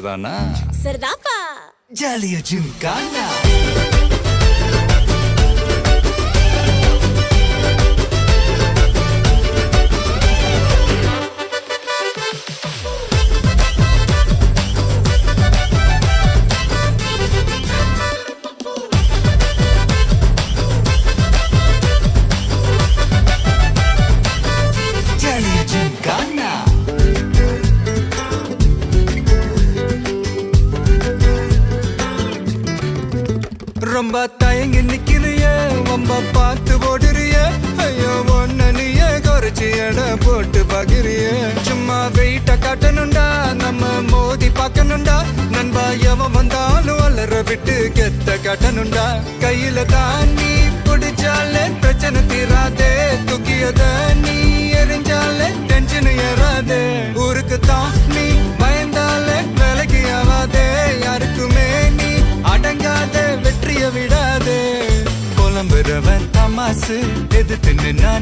சரிதானா? சரிதாப்பா. ஜாலியா ஜிம்கானா. ஜாலியா ஜிம்கானா. ரொம்ப தயங்கி நிக்கிறிய, ரொம்ப பார்த்து ஓடுறிய, ஐயோ ஒன்ன நீயே குறைச்சி எடை போட்டு பாக்குறிய. சும்மா வெயிட்ட காட்டணுண்டா, நம்ம மோதி பார்க்கணுண்டா, நண்பா எவன் வந்தாலும் வளர விட்டு கெத்த காட்டணுண்டா. கையில தான் நீ பிடிச்சாலே பிரச்சனை தீராதே, தூக்கியத நீ எரிஞ்சாலே டென்ஷன் ஏறாதே. ஊருக்கு தான் நீ பயந்தாலே வேலைக்கு ஆவாதே, யாருக்குமே நீ அடங்காத வெற்றிய விடாதே. புலம்புறவன் தமாசு எது தின்னு நான்